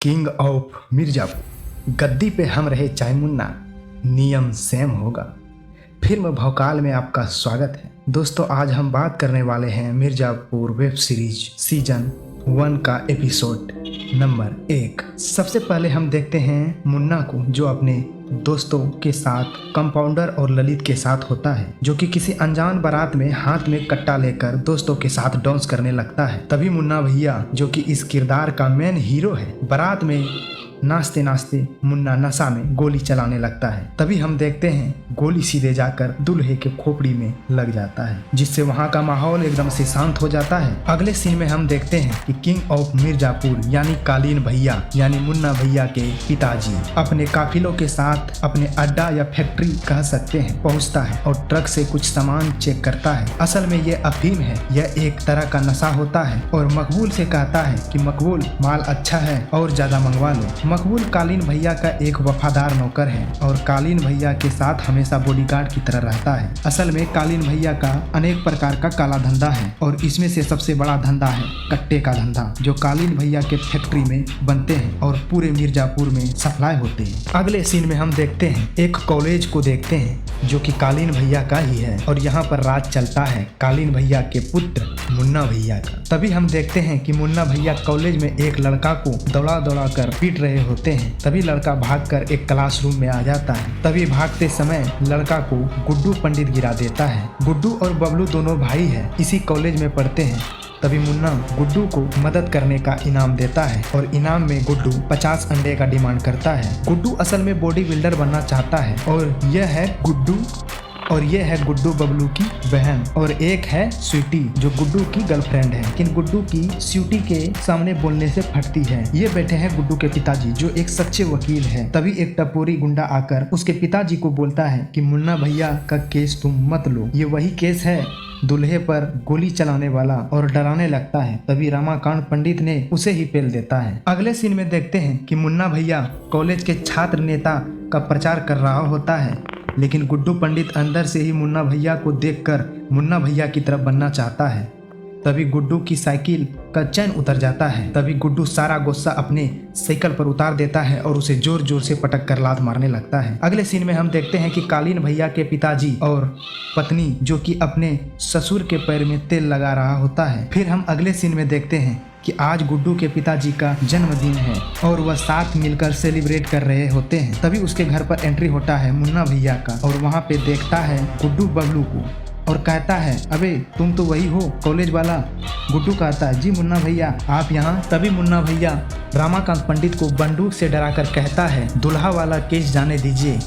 King of Mirzapur, गद्दी पे हम रहे चाहे मुन्ना, नियम सेम होगा। फिल्म भौकाल में आपका स्वागत है। दोस्तों, आज हम बात करने वाले हैं मिर्जापुर वेब सीरीज सीजन 1 का एपिसोड नंबर 1। सबसे पहले हम देखते हैं मुन्ना को, जो अपने दोस्तों के साथ कंपाउंडर और ललित के साथ होता है, जो कि किसी अनजान बारात में हाथ में कट्टा लेकर दोस्तों के साथ डांस करने लगता है। तभी मुन्ना भैया, जो कि इस किरदार का मेन हीरो है, बारात में नाचते नाचते मुन्ना नशा में गोली चलाने लगता है। तभी हम देखते हैं गोली सीधे जाकर दूल्हे के खोपड़ी में लग जाता है, जिससे वहां का माहौल एकदम से शांत हो जाता है। अगले सीन में हम देखते हैं कि किंग ऑफ मिर्जापुर यानी कालीन भैया यानी मुन्ना भैया के पिताजी अपने काफिलों के साथ अपने अड्डा या फैक्ट्री कह सकते हैं पहुंचता है और ट्रक से कुछ सामान चेक करता है। असल में ये अफीम है, यह एक तरह का नशा होता है और मकबूल से कहता है कि मकबूल, माल अच्छा है और ज्यादा मंगवा लो। मकबूल कालीन भैया का एक वफादार नौकर है और कालीन भैया के साथ हमेशा बॉडीगार्ड की तरह रहता है। असल में कालीन भैया का अनेक प्रकार का काला धंधा है और इसमें से सबसे बड़ा धंधा है कट्टे का धंधा, जो कालीन भैया के फैक्ट्री में बनते हैं और पूरे मिर्जापुर में सप्लाई होते हैं। अगले सीन में हम देखते हैं एक कॉलेज को देखते हैं, जो कि कालीन भैया का ही है और यहाँ पर राज चलता है कालीन भैया के पुत्र मुन्ना भैया का। तभी हम देखते हैं कि मुन्ना भैया कॉलेज में एक लड़का को दौड़ा दौड़ा कर पीट रहे होते हैं। तभी लड़का भागकर एक क्लासरूम में आ जाता है। तभी भागते समय लड़का को गुड्डू पंडित गिरा देता है। गुड्डू और बबलू दोनों भाई हैं, इसी कॉलेज में पढ़ते हैं। तभी मुन्ना गुड्डू को मदद करने का इनाम देता है और इनाम में गुड्डू 50 अंडे का डिमांड करता है। गुड्डू असल में बॉडी बिल्डर बनना चाहता है और यह है गुड्डू बबलू की बहन और एक है स्वीटी, जो गुड्डू की गर्लफ्रेंड है, लेकिन गुड्डू की स्वीटी के सामने बोलने से फटती है। ये बैठे हैं गुड्डू के पिताजी, जो एक सच्चे वकील है। तभी एक टपोरी गुंडा आकर उसके पिताजी को बोलता है कि मुन्ना भैया का केस तुम मत लो, ये वही केस है दूल्हे पर गोली चलाने वाला, और डराने लगता है। तभी रमाकांत पंडित ने उसे ही पेल देता है। अगले सीन में देखते हैं कि मुन्ना भैया कॉलेज के छात्र नेता का प्रचार कर रहा होता है, लेकिन गुड्डू पंडित अंदर से ही मुन्ना भैया को देखकर मुन्ना भैया की तरफ बनना चाहता है। तभी गुड्डू की साइकिल का चैन उतर जाता है। तभी गुड्डू सारा गुस्सा अपने साइकिल पर उतार देता है और उसे जोर जोर से पटक कर लात मारने लगता है। अगले सीन में हम देखते हैं कि कालीन भैया के पिताजी और पत्नी, जो कि अपने ससुर के पैर में तेल लगा रहा होता है। फिर हम अगले सीन में देखते हैं कि आज गुड्डू के पिताजी का जन्मदिन है और वह साथ मिलकर सेलिब्रेट कर रहे होते हैं। तभी उसके घर पर एंट्री होता है मुन्ना भैया का और वहाँ पे देखता है गुड्डू बबलू को और कहता है, अबे तुम तो वही हो कॉलेज वाला। गुड्डू कहता है, जी मुन्ना भैया आप यहाँ। तभी मुन्ना भैया रमाकांत पंडित को बंदूक से डराकर कहता है, दुल्हा वाला केस जाने दीजिए।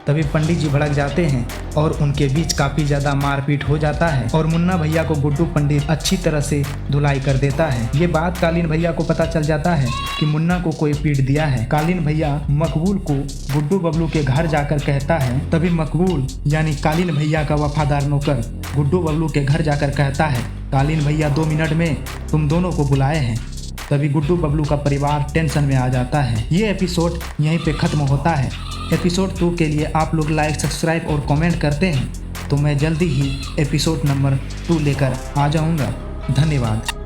तभी पंडित जी भड़क जाते हैं और उनके बीच काफी ज्यादा मारपीट हो जाता है और मुन्ना भैया को गुड्डू पंडित अच्छी तरह से धुलाई कर देता है। ये बात कालीन भैया को पता चल जाता है कि मुन्ना को कोई पीट दिया है। कालीन भैया मकबूल को गुड्डू बबलू के घर जाकर कहता है। तभी मकबूल यानी कालीन भैया का वफादार नौकर गुड्डू बबलू के घर जाकर कहता है, कालीन भैया 2 मिनट में तुम दोनों को बुलाए हैं। तभी गुड्डू बबलू का परिवार टेंशन में आ जाता है। ये एपिसोड यहीं पे खत्म होता है। एपिसोड 2 के लिए आप लोग लाइक, सब्सक्राइब और कमेंट करते हैं तो मैं जल्दी ही एपिसोड नंबर 2 लेकर आ जाऊंगा। धन्यवाद।